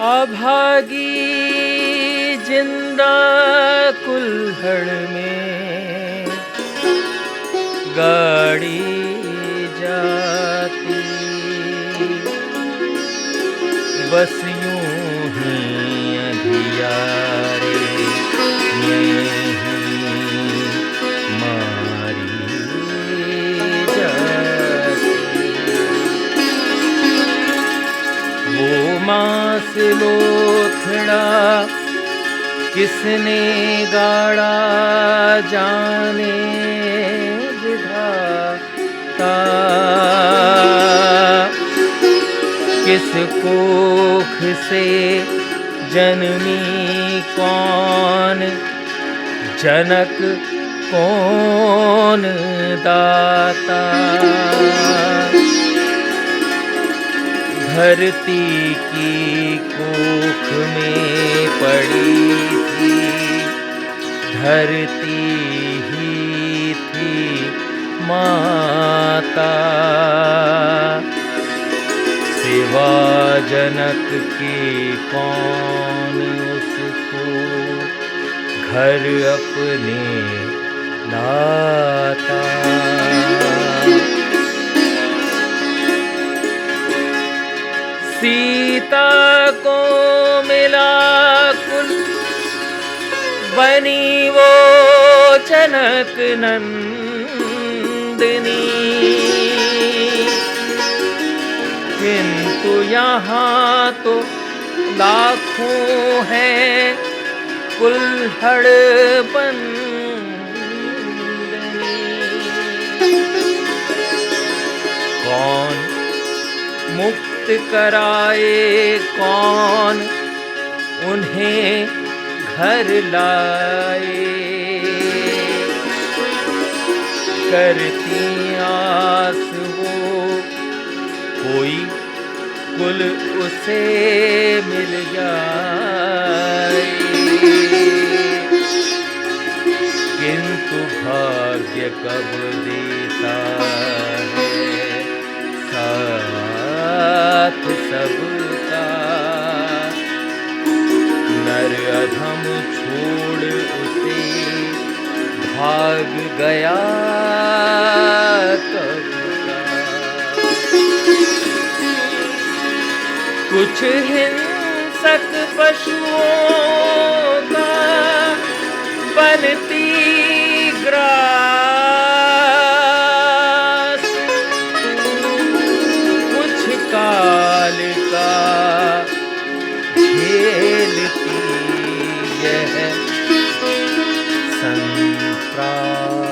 अभागी जिंदा कुल्हड़ में गाड़ी जाती, बस यूं ही अंधियारे में ही मारी जाती। वो मांस लोथड़ा किसने गाड़ा जाने विधाता, किस कोख से जन्मी कौन जनक कौन दाता। धरती की कोख में पड़ी थी, धरती ही थी माता। सिवा जनक के कौन उसको घर अपने लाता। सीता को मिला कुल बनी वो जनक नंदिनी, किंतु यहाँ तो लाखों हैं कुल्हड़ बंदनी। कौन मुक्त कराए कौन उन्हें घर लाए, करती आस वो कोई कुल उसे मिल जाए। किंतु भाग्य कब देता है साथ सबका, नर अधम छोड़ उसे भाग गया कब का। कुछ हिंसक पशुओं का बनती ग्रास, कुछ काल का झेलती यह संप्रास।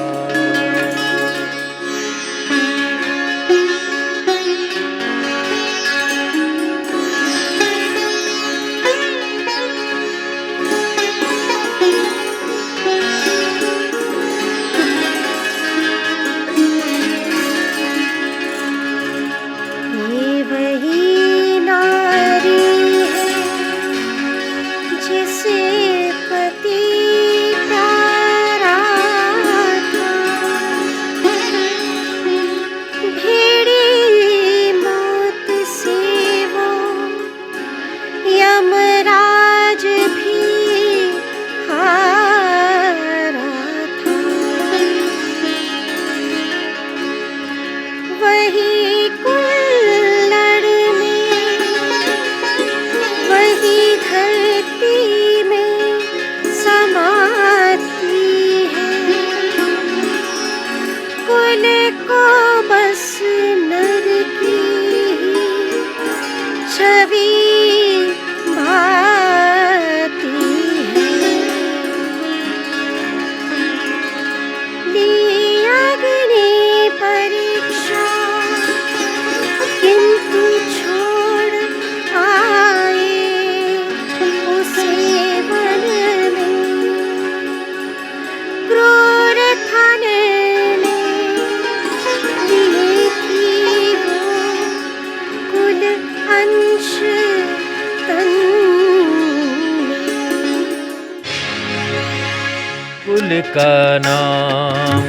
कुल का नाम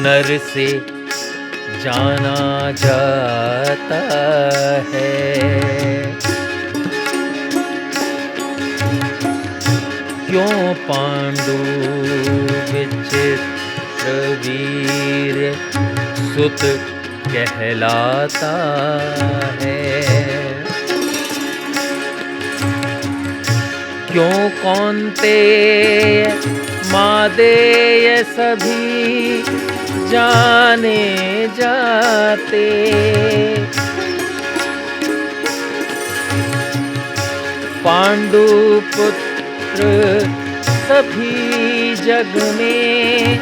नर से जाना जाता है, क्यों पांडु विचित्र वीर सुत कहलाता है। क्यों कौन्तेय मादेय सभी जाने जाते। पांडुपुत्र सभी जग में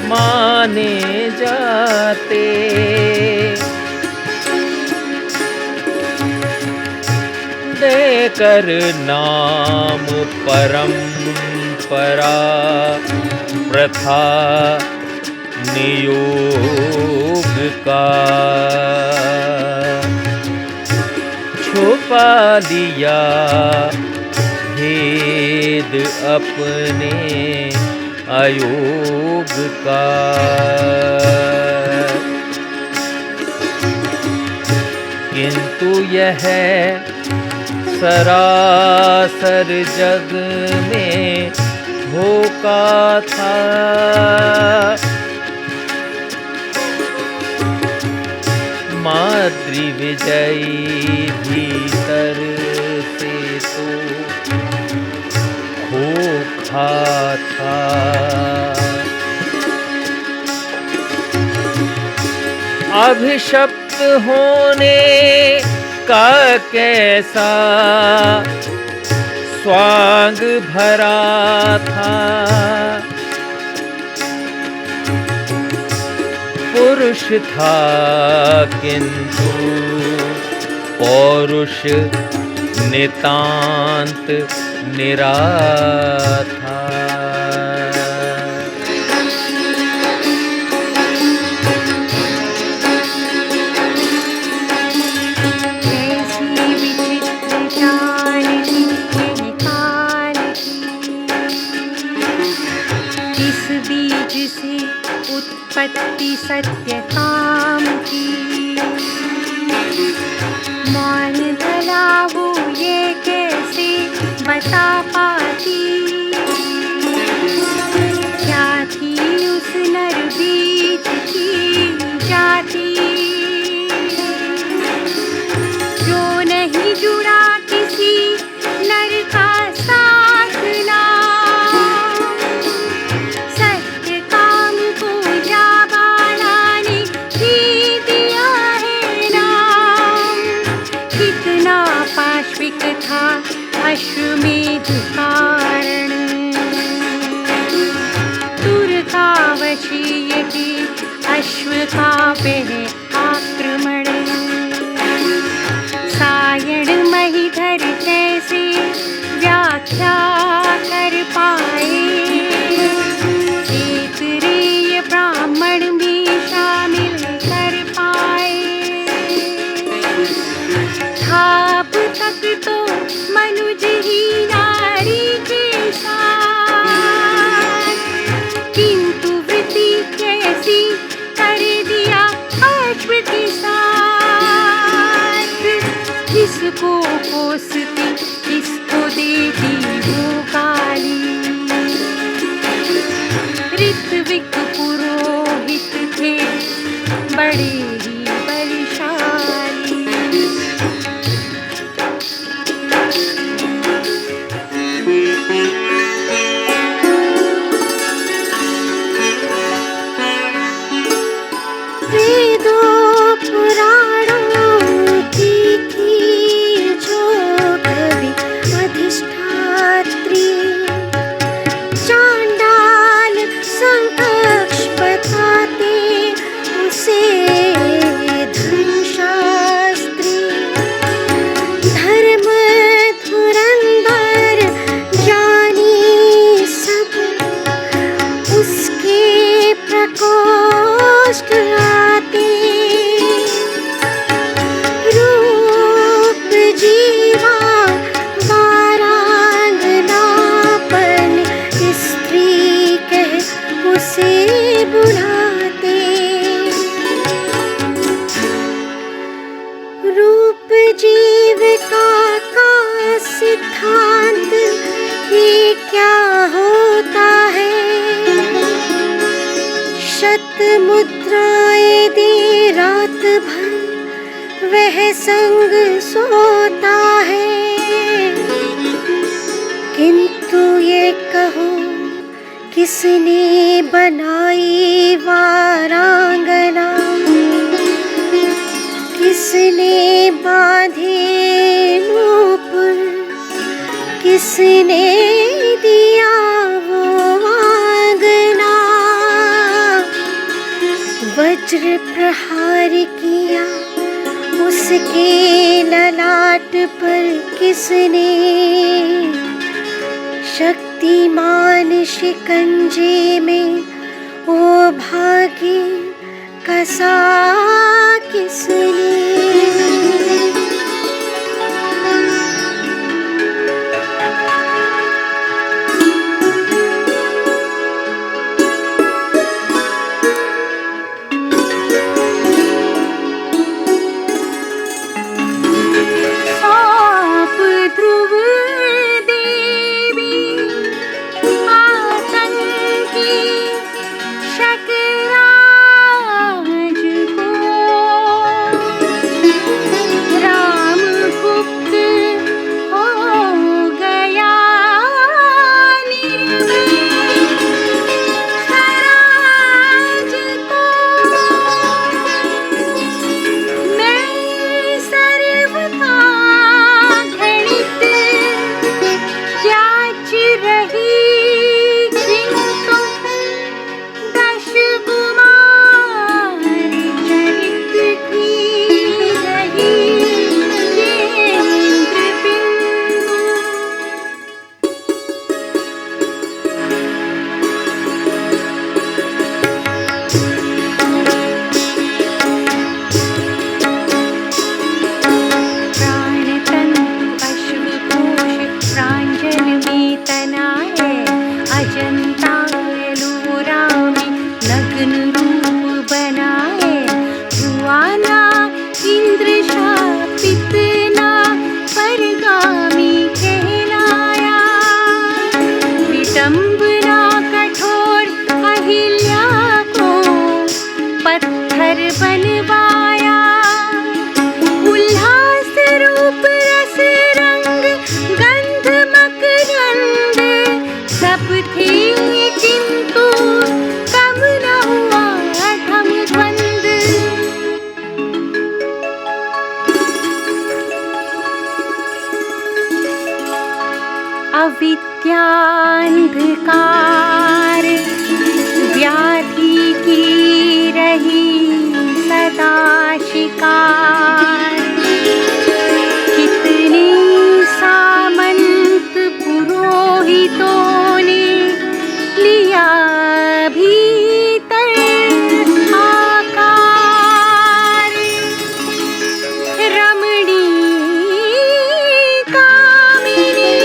माने जाते। देकर नाम परंपरा प्रथा नियोग का छुपा लिया भेद अपने अयोग का। किंतु यह सरासर जग में धोखा था। माद्री विजयी भीतर से तो खोखा था। अभिशप्त होने का कैसा स्वांग भरा था। पुरुष था किंतु पौरुष नितांत निरा था। उत्पत्ति सत्य काम की मौन भला वो ये कैसे बता पाती। क्या थी उस नर बीच की जाती जो नहीं जुड़ा किसी नर का साथ ना। था अश्वमेध कारण तुर्कावशी यदि अश्व का वह आक्रमण। सायण महिधर कैसे व्याख्या कर पाए। क्षेत्रीय ब्राह्मण भी शामिल कर पाए। अब तक तो मनुज ही नारी के साथ, किंतु वृत्ति कैसी कर दिया अश्व के साथ। किसको पोसती किसको देती वो गाली। ऋत्विक पुरोहित थे बड़े ही बलशाली। वेदों पुराणों की थी जो कवि अधिष्ठात्री। चांडाल समकक्ष बताते उसे धर्मशास्त्री। धर्म धुरंधर जानी सब उसके प्रकोष्ठ आते। रूप जीवा वारांगनापन स्त्री कह उसे बुलाते। रूप जीविका का सिद्धांत भी क्या होता है, शत मुद्राएं दे रात भर वह संग सोता है। किंतु ये कहो किसने बनाई वारांगना, किसने बांधे नूपुर, किसने दिया वो आंगना। वज्र प्रहार किया उसके ललाट पर किसने, शक्तिमान शिकंजे में ओ भागी कसा किसने। बनवाया उल्लास रूप रस रंग गंध मकरंद सब थे, किंतु कम न हुआ अधम द्वंद। अविद्यांधकार व्याधि की रही सदा शिकार, कितने सामंत पुरोहितों ने लिया भीतर आकार। रमणी कामिनी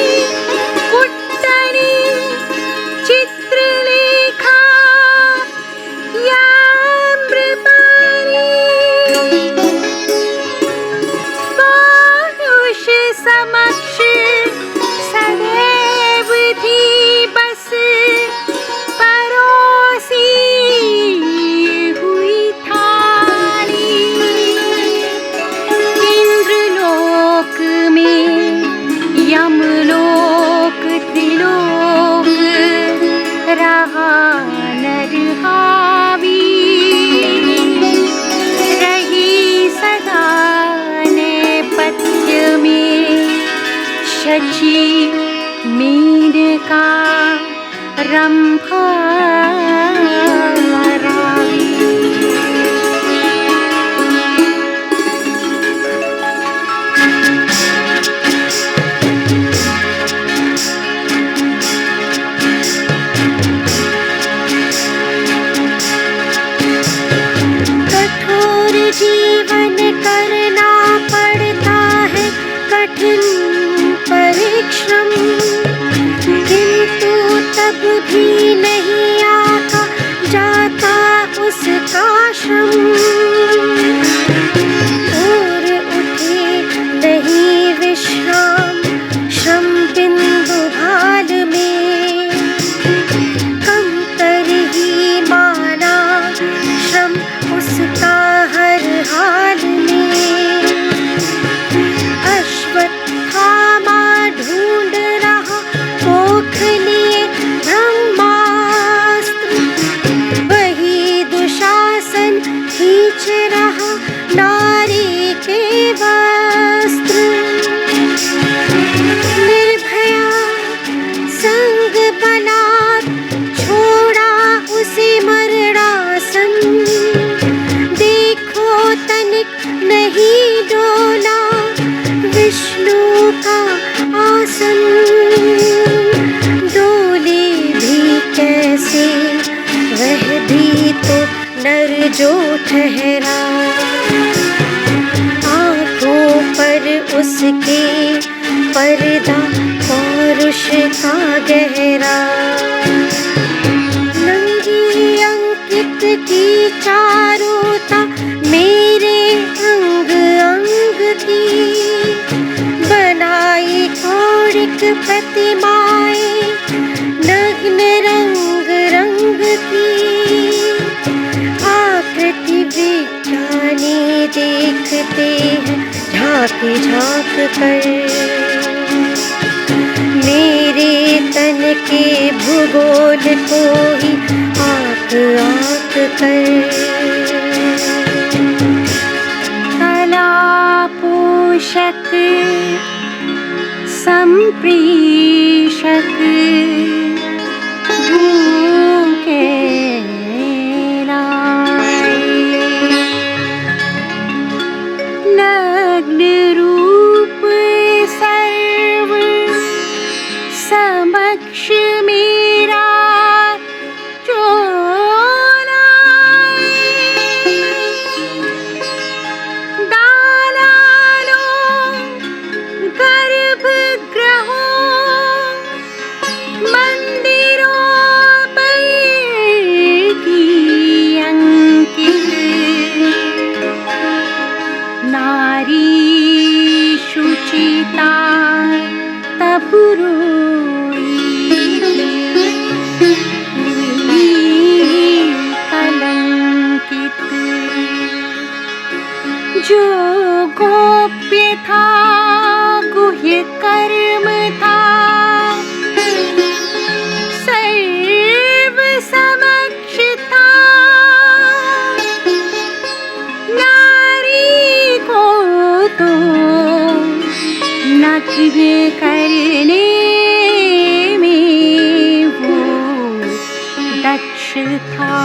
कुट्टनी चित्रलेखा समक्ष सदैव थी बस परोसी हुई थाली। इंद्रलोक में यमलोक त्रिलोक रहा नर हावी, रही सदा नेपथ्य में शची मेनका रंभा रावी। कठोर जीवन करना पड़ता है, कठिन परिश्रम, किंतु तब भी नहीं जो ठहरा, आँखों पर उसके पर्दा पौरुष का गहरा, नंगी अंकित की चारुता मेरे अंग अंग की, बनाई कौड़िक प्रतिमाएं नग्न रंग रंग की, आकृति विज्ञानी देखते हैं झांक झांक कर, मेरे तन के भूगोल को ही आँख आँख कर। कला पोषक संप्रेषक भूखे नग्न रूप सर्व समक्ष मेरा जो दालालों गर्भगृहों मंदिरों पर की अंकित, नारी शुचिता तब कलंकित, जो गोप्य था गुह्य कर्म था सर्व समक्ष था, नारी को तो नग्न करने में वो दक्ष था।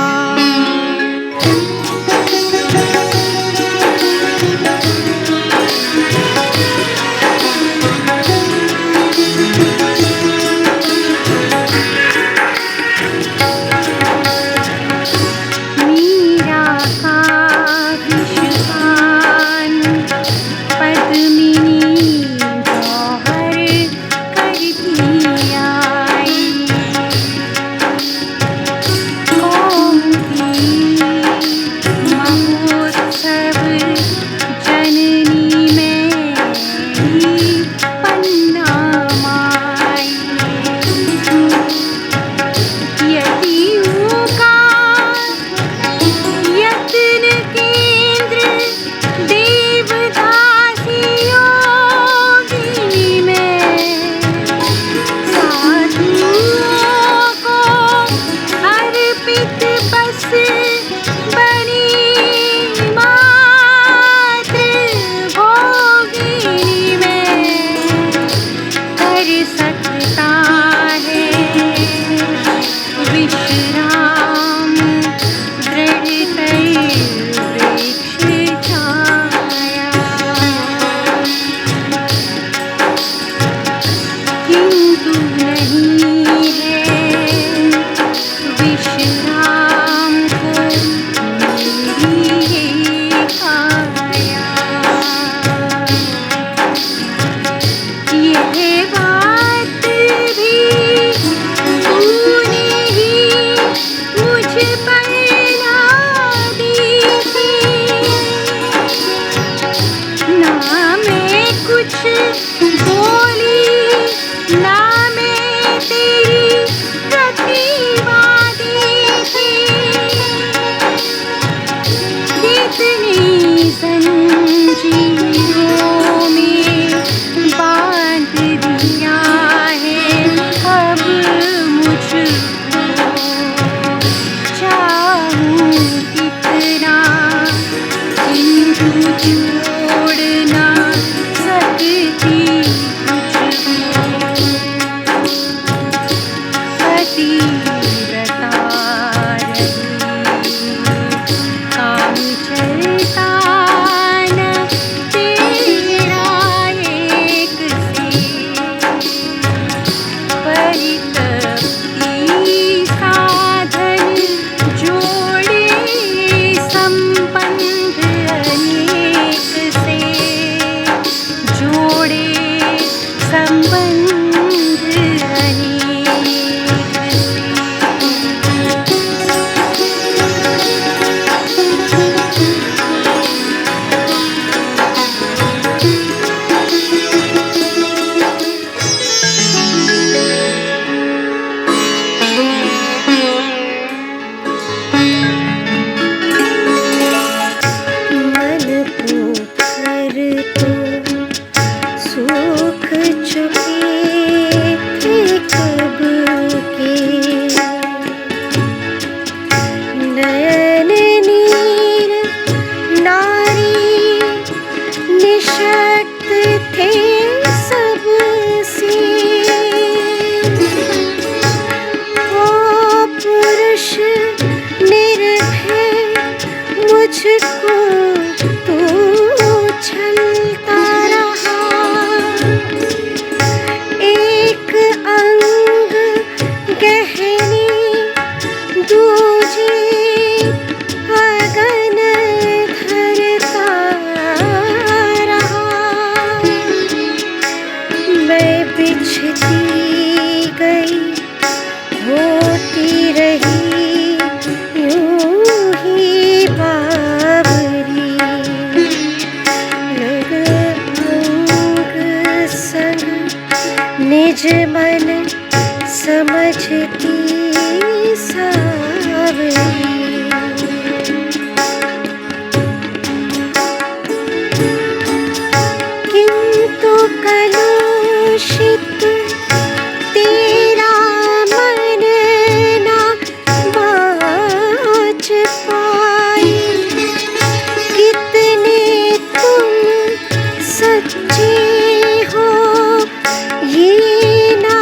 छोड़ ना सकती संबंध अनेक से। मन पोखर तो सूख चुके थे कब के, नयन नीर नारी निशक्त थे सबसे। वो पुरुष निर्भय मुझको तू छलता रहा, एक अंग गहनी दूजी अगन धरता रहा। मैं बिछती गई होती रही यूं ही बावरी, लग अंग संग निज मन समझती सावरी। किंतु कलुषित तेरा मन ना बाँच पाई, कितने तुम सच्चे हो ये ना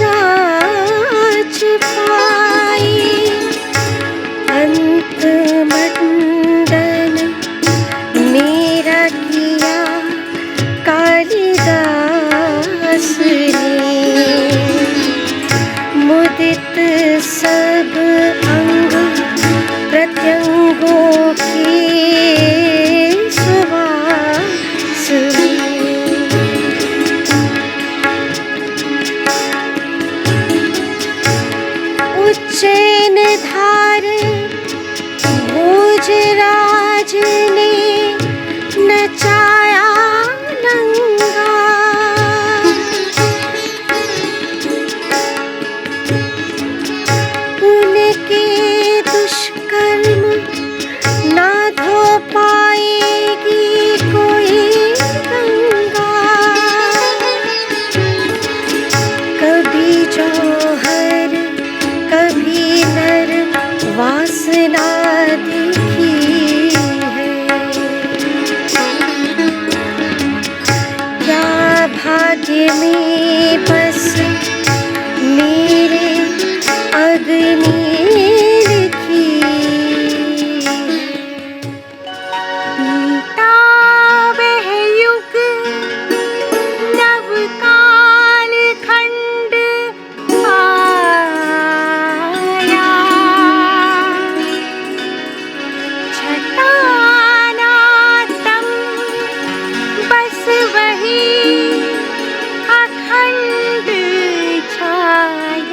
जाँच पाई। अंत मंडन मेरा किया कालिदास ने, मुदित सब अंग प्रत्यंगों के सुवास में। उज्जैन धार भोजराज ने नचाया नंगा, उनके दुष्कर्म ना धो पाएगी कोई गंगा। कभी जौहर कभी नर वासना दिखी है, क्या भाग्य में बस मेरे अग्नि लिखी है। बीता वह युग नव काल खंड आया, छटाना तम बस वही अखंड छाया।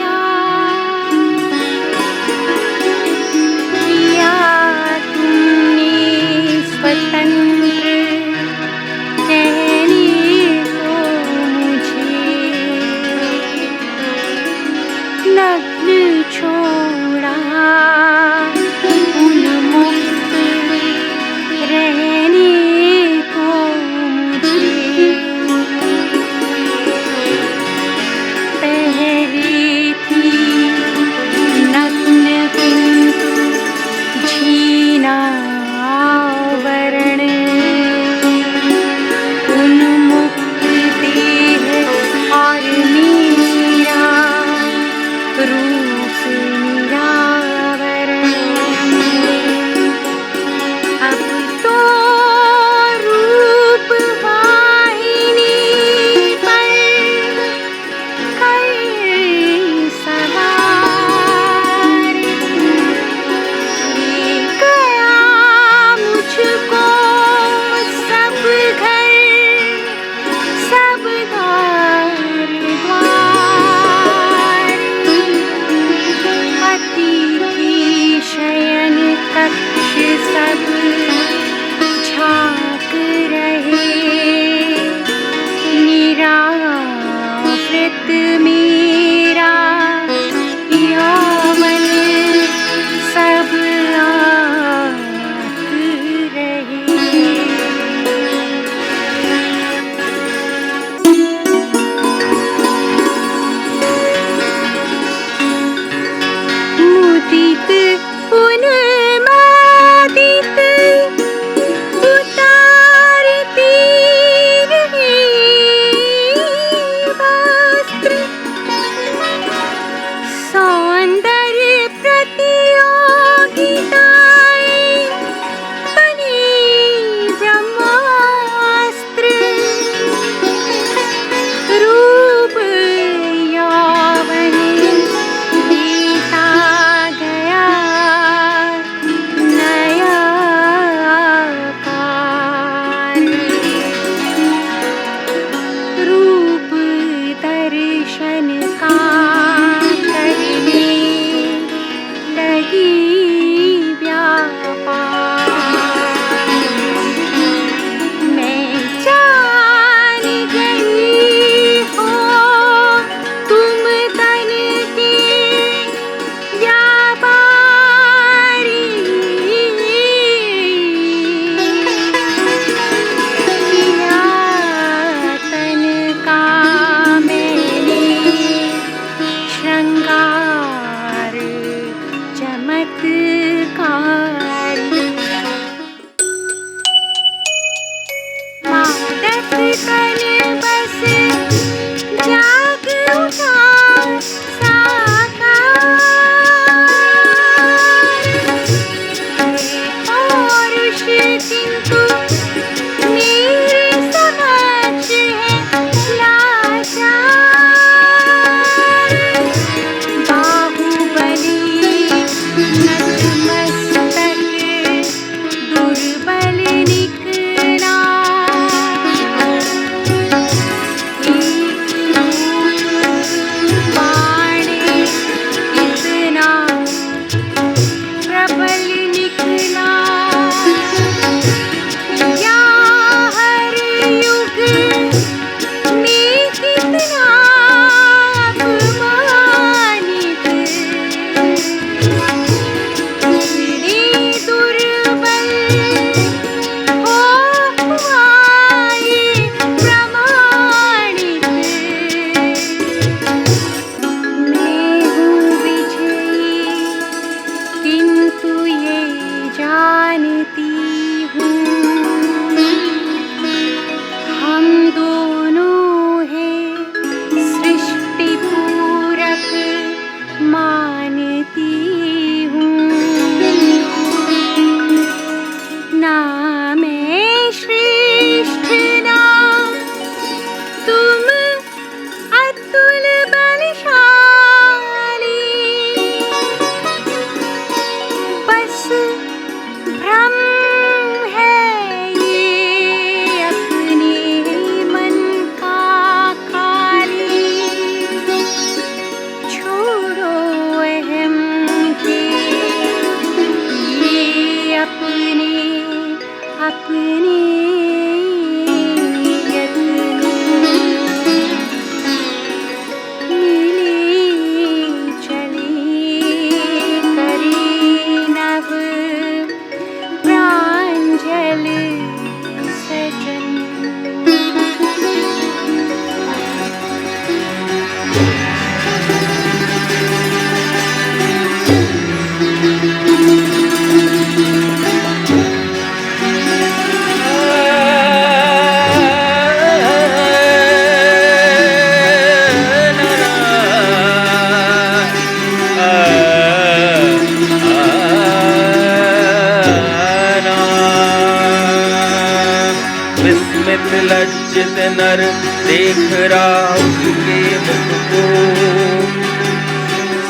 नर देख रहा उसके मुख को,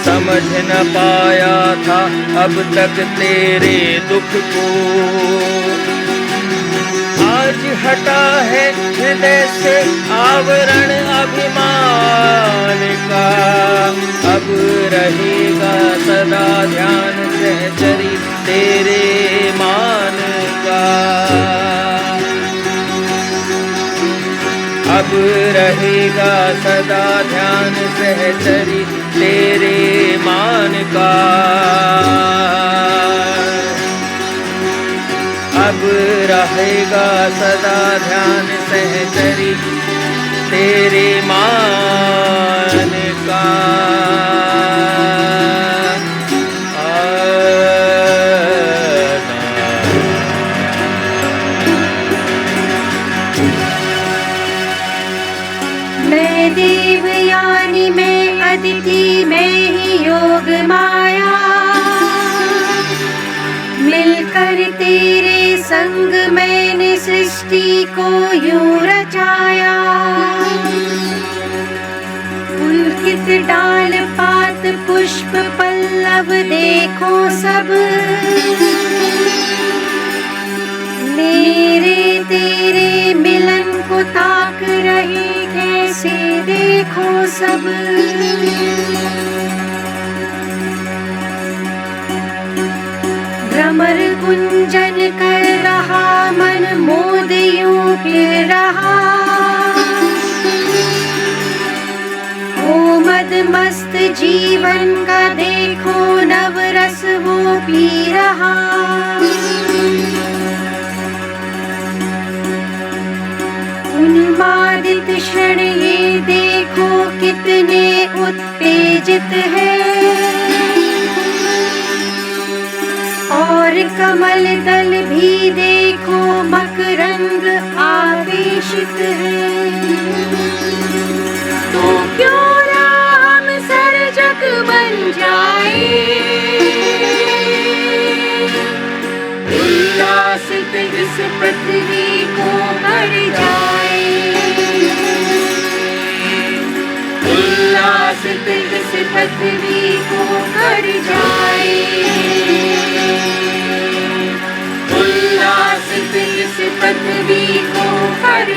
समझ न पाया था अब तक तेरे दुख को। आज हटा है हृदय से आवरण अभिमान का, अब रहेगा सदा ध्यान सहचरी तेरे मान का। अब रहेगा सदा ध्यान सहचरी तेरे मान का। अब रहेगा सदा ध्यान सहचरी तेरे मान का। मैं देवयानी मैं अदिति मैं ही योग माया, मिलकर तेरे संग मैंने सृष्टि को यूं रचाया। पुलकित डाल पात पुष्प पल्लव देखो सब, मेरे तेरे मिलन को ताक रहे कैसे देखो सब। भ्रमर गुंजन कर रहा मन मोद यूं फिर रहा, ओ मद मस्त जीवन का देखो नव रस वो पी रहा। उन्मादित क्षण ये देखो कितने उत्तेजित है, और कमल दल भी देखो मकरंद आवेशित है। तो क्यों ना हम सर्जक बन जाए, उल्लासित इस पृथ्वी को कर जाए। उल्लासित इस पृथ्वी को कर जाए। उल्लासित इस पृथ्वी को कर